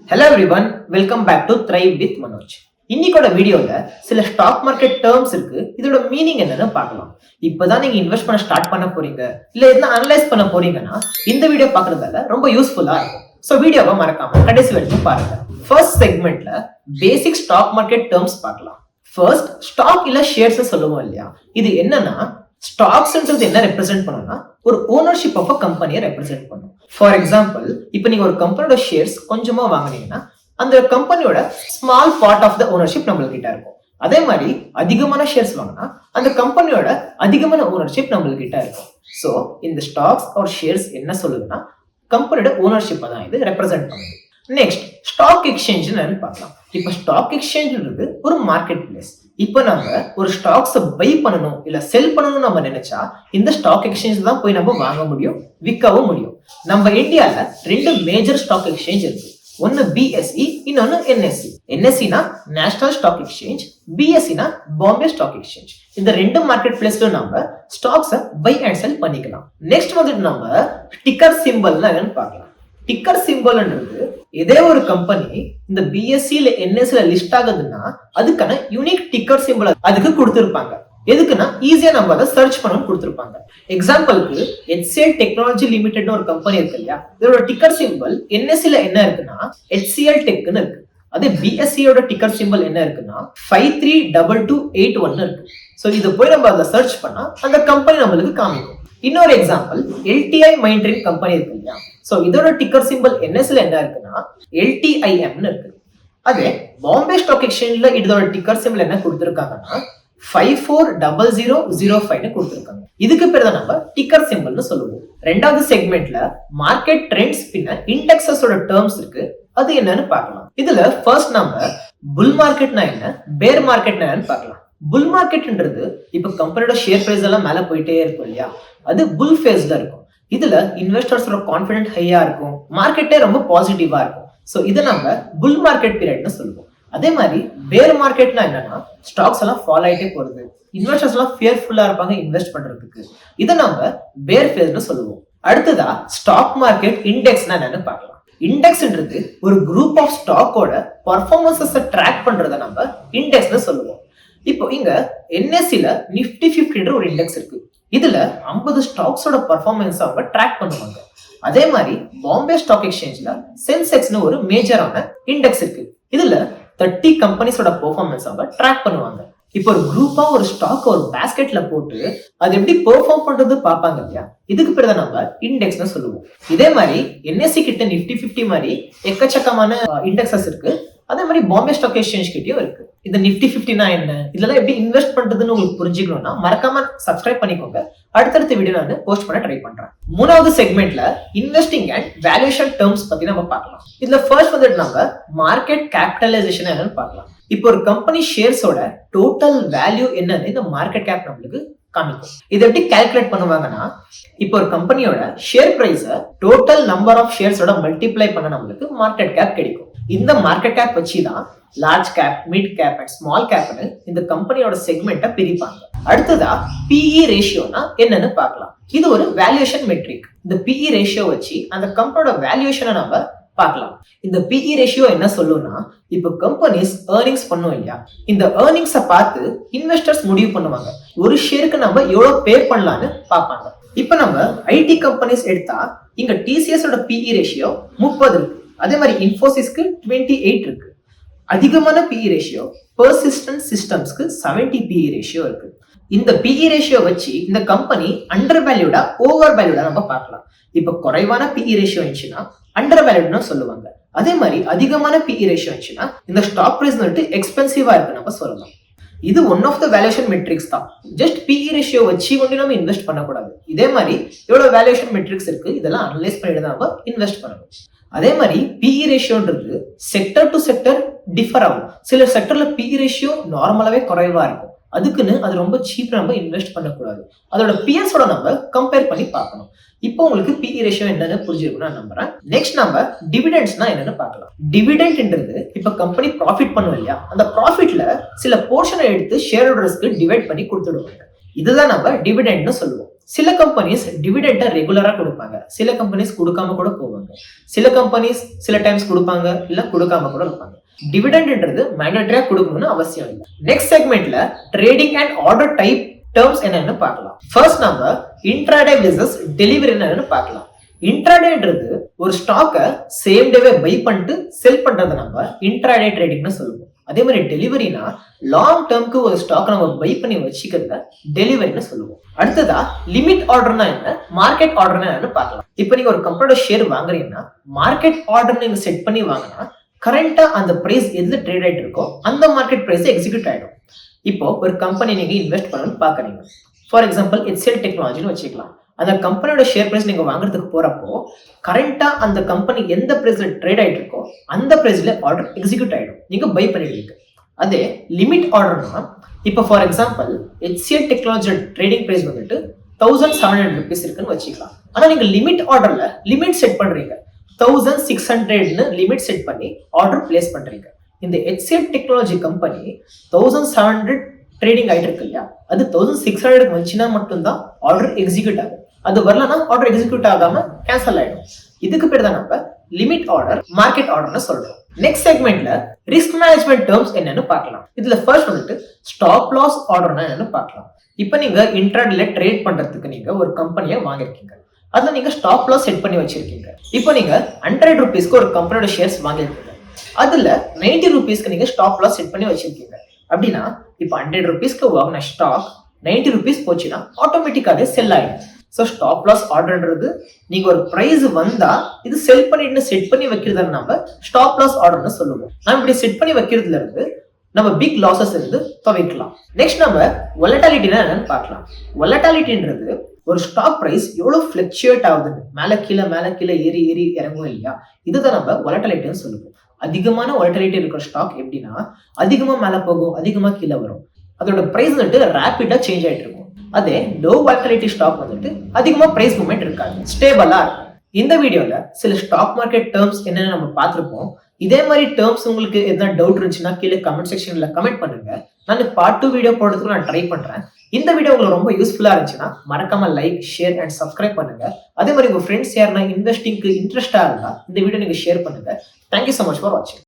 Hello everyone, welcome back to Thrive with Manoj. இன்னைக்கோட வீடியோல சில stock market terms இருக்கு. இதோட மீனிங் என்னன்னு பார்க்கலாம். இப்பதான் நீங்க இன்வெஸ்ட் பண்ண ஸ்டார்ட் பண்ண போறீங்க இல்ல எதுனா அனலைஸ் பண்ண போறீங்கன்னா இந்த வீடியோ பார்க்கறதால ரொம்ப யூஸ்ஃபுல்லா இருக்கும். சோ வீடியோவை மறக்காம கடைசி வரைக்கும் பாருங்க. ஃபர்ஸ்ட் செக்மெண்ட்ல பேசிக் ஸ்டாக் மார்க்கெட் டேர்ம்ஸ் பார்க்கலாம். ஃபர்ஸ்ட் ஸ்டாக் இல்ல ஷேர்ஸ் சொல்லுவோம் இல்லையா, இது என்னன்னா ஸ்டாக்ஸ்ன்றது என்ன ரெப்ரசென்ட் பண்ணும்னா ஒரு ஓனர்ஷிப் ஆஃப் அ கம்பெனியை ரெப்ரசென்ட் பண்ணும். ஃபார் எக்ஸாம்பிள், இப்போ நீங்க ஒரு கம்பெனியோட ஷேர்ஸ் கொஞ்சமா வாங்குனீங்கன்னா அந்த கம்பெனியோட small part of the ownership நம்மள்கிட்ட இருக்கும். அதே மாதிரி அதிகமான ஷேர்ஸ் வாங்கினா அந்த கம்பெனியோட அதிகமான ஓனர்ஷிப் நம்மள்கிட்ட இருக்கும். ஸோ இந்த ஸ்டாக்ஸ் ஒரு ஷேர்ஸ் என்ன சொல்லுதுன்னா கம்பெனியோட ஓனர்ஷிப்பை தான் இது ரெப்ரசென்ட் பண்ணுது. நெக்ஸ்ட் ஸ்டாக் எக்ஸ்சேஞ்ச் பார்க்கலாம். இப்போ ஸ்டாக் எக்ஸ்சேஞ்ச்ன்றது ஒரு மார்க்கெட் பிளேஸ். இப்போ நம்ம ஒரு ஸ்டாக்ஸை பை பண்ணணும் இல்ல செல் பண்ணணும் நம்ம நினைச்சா இந்த ஸ்டாக் எக்ஸ்சேஞ்ச் தான் போய் நம்ம வாங்க முடியும், விற்கவும் முடியும். நம்ம இந்தியால ரெண்டு மேஜர் ஸ்டாக் எக்ஸ்சேஞ்ச் இருக்கு. ஒன்னு பிஎஸ்இ, இன்னொன்னு என்எஸ்சி. என்எஸ்சினா நேஷனல் ஸ்டாக் எக்ஸ்சேஞ்ச், பிஎஸ்சினா பாம்பே ஸ்டாக் எக்ஸ்சேஞ்ச். இந்த ரெண்டு மார்க்கெட் பிளேஸ்ல நம்ம ஸ்டாக்ஸை பை அண்ட் செல் பண்ணிக்கலாம். நெக்ஸ்ட் வந்துட்டு நம்ம டிக்கர் சிம்பிள்னா என்னன்னு பார்க்கலாம். டிக்கர் சிம்பிள்ன்றது இதே ஒரு கம்பெனி இந்த பிஎஸ்சி இல்ல என்எஸ்சில லிஸ்ட் ஆகுதுன்னா அதுக்கான யூனிக் டிக்கர் சிம்பிள் அதுக்கு கொடுத்திருப்பாங்க. எதுக்குன்னா ஈஸியா நம்ம அதை சர்ச் பண்ணணும்னு கொடுத்திருப்பாங்க. எக்ஸாம்பிளுக்கு HCL டெக்னாலஜி லிமிடெட்னு ஒரு கம்பெனி இருக்கு இல்லையா, இதோட டிக்கர் சிம்பிள் என்எஸ்சில என்ன இருக்குன்னா HCL டெக்னு இருக்கு. அதே பிஎஸ்சியோட டிக்கர் சிம்பிள் என்ன இருக்குன்னா 532281 இருக்கு. ஸோ இது போய் நம்ம அதை சர்ச் பண்ணா அந்த கம்பெனி நம்மளுக்கு காமிக்கும். இன்னொரு எக்ஸாம்பிள் LTI மைண்ட்ரிங் கம்பெனி இருக்கு இல்லையா, ஸோ இதோட டிக்கர் சிம்பிள் என்எஸ்ல என்ன இருக்குன்னா LTIM இருக்கு. அதே பாம்பே ஸ்டாக் எக்ஸ்சேஞ்ச்ல இதோட டிக்கர் சிம்பிள் என்ன கொடுத்துருக்காங்கன்னா 540005 கொடுத்துருக்காங்க. இதுக்கு பேர் தான் நம்ம டிக்கர் சிம்பிள்னு சொல்லுவோம். ரெண்டாவது செக்மெண்ட்ல மார்க்கெட் ட்ரெண்ட்ஸ் பின்ன இண்டெக்ஸஸோட டேர்ம்ஸ் இருக்கு, அது என்னன்னு பார்க்கலாம். இதுல ஃபர்ஸ்ட் நம்ம புல் மார்க்கெட்னா என்ன, பேர் மார்க்கெட்னா என்னன்னு பார்க்கலாம். புல் மார்க்கெட்ன்றது இப்ப கம்பெனியோட ஷேர் பிரைஸ் எல்லாம் மேல போயிட்டே இருக்கும் இல்லையா, அது புல் ஃபேஸ்ல இருக்கும். இதுல இன்வெஸ்டர்ஸோட கான்ஃபிடென்ட் ஹையா இருக்கும், மார்க்கெட்டே ரொம்ப பாசிட்டிவா இருக்கும். சோ இதை நம்ம புல் மார்க்கெட் பீரியட்னு சொல்லுவோம். அதே மாதிரி பேர் மார்க்கெட்னா என்னன்னா ஸ்டாக்ஸ் எல்லாம் ஃபால் ஆயிட்டே போறது, இன்வெஸ்டர்ஸ் எல்லாம் ஃபியர்ஃபுல்லா இருப்பாங்க இன்வெஸ்ட் பண்றதுக்கு. இதை நம்ம பேர் ஃபேஸ்னு சொல்லுவோம். அடுத்ததா ஸ்டாக் மார்க்கெட் இண்டெக்ஸ்னா என்னன்னு பார்க்கலாம். இண்டெக்ஸ்ன்றது ஒரு குரூப் ஆஃப் ஸ்டாக்கோட பர்ஃபார்மன்ஸை ட்ராக் பண்றதை நம்ம இண்டெக்ஸ்னு சொல்லுவோம். இப்போ இங்க என்எஸ்சில நிஃப்டி 50 ஒரு இண்டெக்ஸ் இருக்கு. இதுல 50 ஸ்டாக்ஸோட பர்ஃபார்மன்ஸ் அவங்க ட்ராக் பண்ணுவாங்க. அதே மாதிரி பாம்பே ஸ்டாக் எக்ஸ்சேஞ்ச்ல சென்செக்ஸ்னு ஒரு மேஜரான இண்டெக்ஸ் இருக்கு. இதுல 30 கம்பெனிஸோட பெர்ஃபார்மன்ஸ் அவங்க ட்ராக் பண்ணுவாங்க. இப்போ ஒரு குரூப்பா ஒரு ஸ்டாக் ஒரு பாஸ்கெட்ல போட்டு அது எப்படி பெர்ஃபார்ம் பண்றது பார்ப்பாங்க இல்லையா, இதுக்கு பேர் தான் நம்ம இண்டெக்ஸ்னு சொல்லுவோம். இதே மாதிரி என்எஸ்சி கிட்ட நிஃப்டி 50 மாதிரி எக்கச்சக்கமான இண்டெக்ஸஸ் இருக்கு. அதே மாதிரி பாம்பே ஸ்டாக் எக்ஸ்சேஞ்ச் கிட்டயும் இருக்கு. இந்த நிஃப்டி 50னா என்ன, இதெல்லாம் எப்படி இன்வெஸ்ட் பண்றதுன்னு உங்களுக்கு புரிஞ்சுக்கணும்னா மறக்காம சப்ஸ்கிரைப் பண்ணிக்கோங்க. அடுத்தடுத்த வீடியோ நான் போஸ்ட் பண்ண ட்ரை பண்றேன். மூணாவது செக்மெண்ட்ல இன்வெஸ்டிங் அண்ட் வேல்யூஷன் டேர்ம்ஸ் பத்தி நம்ம பார்க்கலாம். இதுல ஃபர்ஸ்ட் வந்துட்டு நம்ம மார்க்கெட் கேபிட்டலைசேஷன் என்னன்னு பார்க்கலாம். இப்போ ஒரு கம்பெனி ஷேர்ஸோட டோட்டல் வேல்யூ என்னன்னு இந்த மார்க்கெட் கேப் நம்மளுக்கு காமிக்கும். இதை எப்படி கால்குலேட் பண்ணுவாங்கன்னா, இப்போ ஒரு கம்பெனியோட ஷேர் பிரைஸ டோட்டல் நம்பர் ஆஃப் ஷேர்ஸோட மல்டிப்ளை பண்ண நம்மளுக்கு மார்க்கெட் கேப் கிடைக்கும். இந்த மார்க்கெட் கேப் வச்சுதான் large cap, mid cap and small கேப்னு இந்த கம்பெனியோட செக்மெண்ட்டை பிரிப்பாங்க. அடுத்ததா PE ரேஷியோனா என்னன்னு பார்க்கலாம். இது ஒரு வேல்யூஷன் மெட்ரிக். இந்த PE ரேஷியோ வச்சு அந்த கம்பெனியோட வேல்யூஷனை நம்ம பார்க்கலாம். இந்த PE ரேஷியோ என்ன சொல்லும்னா, இப்போ கம்பெனிஸ் ஏர்னிங்ஸ் பண்ணும் இல்லையா, இந்த ஏர்னிங்ஸை பார்த்து இன்வெஸ்டர்ஸ் முடிவு பண்ணுவாங்க ஒரு ஷேருக்கு நம்ம எவ்வளவு பே பண்ணலான்னு பார்ப்பாங்க. இப்போ நம்ம ஐடி கம்பெனிஸ் எடுத்தா இங்க TCS ஓட PE ரேஷியோ 30 இருக்கு. அதே மாதிரி இன்ஃபோசிஸ்க்கு 28 இருக்கு. அதிகமான PE ரேஷியோ பெர்சிஸ்டன்ட் சிஸ்டம்ஸ்க்கு 70 PE ரேஷியோ இருக்கு. இந்த PE ரேஷியோ வச்சு இந்த கம்பெனி அண்டர் வேல்யூடா ஓவர் வேல்யூடா நம்ம பார்க்கலாம். இப்ப குறைவான PE ரேஷியோ இருந்துச்சுன்னா அண்டர் வேல்யூட்னு சொல்லுவாங்க. அதே மாதிரி அதிகமான PE ரேஷியோ இருந்துச்சுன்னா இந்த ஸ்டாக் பிரைஸ் வந்துட்டு எக்ஸ்பென்சிவா இருக்கு நம்ம சொல்லலாம். இது one of the valuation metrics தான். ஜஸ்ட் PE ரேஷியோ வச்சு கொண்டு நம்ம இன்வெஸ்ட் பண்ணக்கூடாது. இதே மாதிரி எவ்வளவு வேல்யூஷன் மெட்ரிக்ஸ் இருக்கு இதெல்லாம் அனலைஸ் பண்ணிட்டு நம்ம இன்வெஸ்ட் பண்ணணும். அதே மாதிரி PE ரேஷியோன்றது செக்டர் டு செக்டர் டிஃபர் ஆகும். சில செக்டர்ல PE ரேஷியோ நார்மலாவே குறைவா இருக்கும், அதுக்குன்னு அது ரொம்ப சீப்பா நம்ம இன்வெஸ்ட் பண்ணக்கூடாது. அதோட பியர்ஸோட நம்ம கம்பேர் பண்ணி பார்க்கணும். இப்போ உங்களுக்கு PE ரேஷியோ என்னன்னு புரிஞ்சிருக்கும் நான் நம்புறேன். நெக்ஸ்ட் நம்ம டிவிடெண்ட்ஸ்னா என்னன்னு பார்க்கலாம். டிவிடெண்ட்ன்றது இப்ப கம்பெனி ப்ராஃபிட் பண்ணும் இல்லையா, அந்த ப்ராஃபிட்ல சில போர்ஷனை எடுத்து ஷேர் ஹோல்டர்ஸ்க்கு டிவைட் பண்ணி கொடுத்துடுவாங்க. இதுதான் நம்ம டிவிடெண்ட்னு சொல்லுவோம். சில கம்பெனிஸ் டிவிடெண்டை ரெகுலரா கொடுப்பாங்க, சில கம்பெனிஸ் கொடுக்காம கூட போவாங்க, சில கம்பெனிஸ் சில டைம்ஸ் கொடுப்பாங்க இல்ல கொடுக்காம கூட இருப்பாங்க. டிவிடெண்ட்ன்றது மேண்டேட்டரியா கொடுக்கணும்னு அவசியம் இல்லை. நெக்ஸ்ட் செக்மெண்ட்ல trading and order type terms என்னன்னு பார்க்கலாம். ஃபர்ஸ்ட் நம்ம இன்ட்ராடே வெர்சஸ் டெலிவரி என்னன்னு பார்க்கலாம். இன்ட்ராடேன்றது ஒரு ஸ்டாக்கை சேம் டேவே பை பண்ணிட்டு செல் பண்றதை நம்ம இன்ட்ராடே ட்ரேடிங்னு சொல்லுவோம். அதே மாதிரி டெலிவரினா லாங் டேர்ம்க்கு ஒரு ஸ்டாக் நம்ம பை பண்ணி வச்சுக்கிறத டெலிவரின்னு சொல்லுவோம். அடுத்ததா லிமிட் ஆர்டர்னா என்ன, மார்க்கெட் ஆர்டர்னா என்னன்னு பார்க்கலாம். இப்போ நீங்க ஒரு கம்பெனியோட ஷேர் வாங்குறீங்கன்னா மார்க்கெட் ஆர்டர் நீங்க செட் பண்ணி வாங்கினா கரண்டா அந்த பிரைஸ் எதுல ட்ரேட் ஆயிட்டு இருக்கோ அந்த மார்க்கெட் பிரைஸ் எக்ஸிக்யூட் ஆயிடும். இப்போ ஒரு கம்பெனி நீங்க இன்வெஸ்ட் பண்ணணும்னு பாக்குறீங்க. ஃபார் எக்ஸாம்பிள் HCL டெக்னாலஜின்னு வச்சுக்கலாம். அந்த கம்பெனியோட ஷேர் பிரைஸ் நீங்க வாங்குறதுக்கு போறப்போ கரண்டா அந்த கம்பெனி எந்த பிரைஸ்ல ட்ரேட் ஆயிட்டு இருக்கோ அந்த பிரைஸ்ல ஆர்டர் எக்ஸிக்யூட் ஆயிடும், நீங்க பை பண்ணிடுவீங்க. அதே லிமிட் ஆர்டர்னா இப்போ for example HCL technology trading price வந்துட்டு 1700 rupees இருக்குன்னு வச்சுக்கலாம். ஆனா நீங்க லிமிட் ஆர்டர்ல லிமிட் செட் பண்றீங்க, 1600 லிமிட் செட் பண்ணி ஆர்டர் பிளேஸ் பண்றீங்க. இந்த HCL டெக்னாலஜி கம்பெனி 1700 ட்ரேடிங் ஆயிட்டு இருக்கு இல்லையா, அது 1600 வந்துச்சுன்னா மட்டும்தான் ஆர்டர் எக்ஸிக்யூட் ஆகும். அது வரலன்னா ஆர்டர் எக்ஸிக்யூட் ஆகாம கேன்சல் ஆயிடும். இதுக்கு பேர் தான் நம்ம லிமிட் ஆர்டர், மார்க்கெட் ஆர்டர்னு சொல்றோம். நெக்ஸ்ட் செக்மெண்ட்ல ரிஸ்க் மேனேஜ்மெண்ட் டேர்ம்ஸ் என்னன்னு பார்க்கலாம். இதுல ஃபர்ஸ்ட் வந்துட்டு ஸ்டாப் லாஸ் ஆர்டர்னா என்னன்னு பார்க்கலாம். இப்போ நீங்க இன்ட்ராடேல ட்ரேட் பண்றதுக்கு நீங்க ஒரு கம்பெனியை வாங்கிருக்கீங்க, அதுல நீங்க ஸ்டாப் லாஸ் செட் பண்ணி வச்சிருக்கீங்க. இப்போ நீங்க 100 rupeesக்கு ஒரு கம்பெனியோட ஷேர்ஸ் வாங்கிருக்கீங்க, அதுல 90 rupeesக்கு நீங்க ஸ்டாப் லாஸ் செட் பண்ணி வச்சிருக்கீங்க. அப்படின்னா இப்போ 100 rupeesக்கு வாங்கின ஸ்டாக் 90 rupees போச்சுன்னா ஆட்டோமேட்டிக்காவே செல் ஆயிடும். ஸோ ஸ்டாப் லாஸ் ஆர்டர்ன்றது நீங்க ஒரு பிரைஸ் வந்தா இது செல் பண்ணிட்டு செட் பண்ணி வைக்கிறத நம்ம ஸ்டாப் லாஸ் ஆர்டர்னு சொல்லுவோம். நம்ம இப்படி செட் பண்ணி வைக்கிறதுல இருந்து நம்ம பிக் லாசஸ் இருந்து தவிர்க்கலாம். நெக்ஸ்ட் நம்ம வொலட்டாலிட்டினா என்னன்னு பார்க்கலாம். வொலட்டாலிட்டின்றது ஒரு ஸ்டாக் பிரைஸ் எவ்வளவு ஃபிளக்சுவேட் ஆகுதுன்னு, மேல கீழே ஏறி இறங்கும் இல்லையா, இதுதான் நம்ம வொலட்டாலிட்டின்னு சொல்லுவோம். அதிகமான வொலட்டாலிட்டி இருக்கிற ஸ்டாக் எப்படின்னா அதிகமா மேல போகும், அதிகமா கீழே வரும், அதோட பிரைஸ் வந்துட்டு ரேபிடா சேஞ்ச் ஆயிட்டு இருக்கும். அதே லோ வொலட்டாலிட்டி ஸ்டாக் வந்துட்டு அதிகமா பிரைஸ் மூவ்மெண்ட் இருக்காது, ஸ்டேபிளா இருக்கும். இந்த வீடியோல சில ஸ்டாக் மார்க்கெட் டேர்ம்ஸ் என்னன்னு நம்ம பார்த்திருப்போம். இதே மாதிரி டேர்ம்ஸ் உங்களுக்கு எதனா டவுட் இருந்துச்சுன்னா கீழே கமெண்ட் செக்ஷன்ல கமெண்ட் பண்ணுங்க. நான் பார்ட் 2 வீடியோ போடுறதுக்கு நான் ட்ரை பண்றேன். இந்த வீடியோ உங்களுக்கு ரொம்ப யூஸ்ஃபுல்லா இருந்துச்சுன்னா மறக்காம லைக், ஷேர் அண்ட் சப்ஸ்கிரைப் பண்ணுங்க. அதே மாதிரி உங்க ஃப்ரெண்ட்ஸ் யாருன்னா இன்வெஸ்டிங்க்கு இன்ட்ரெஸ்டா இருந்தா இந்த வீடியோ நீங்க ஷேர் பண்ணுங்க. Thank you so much for watching.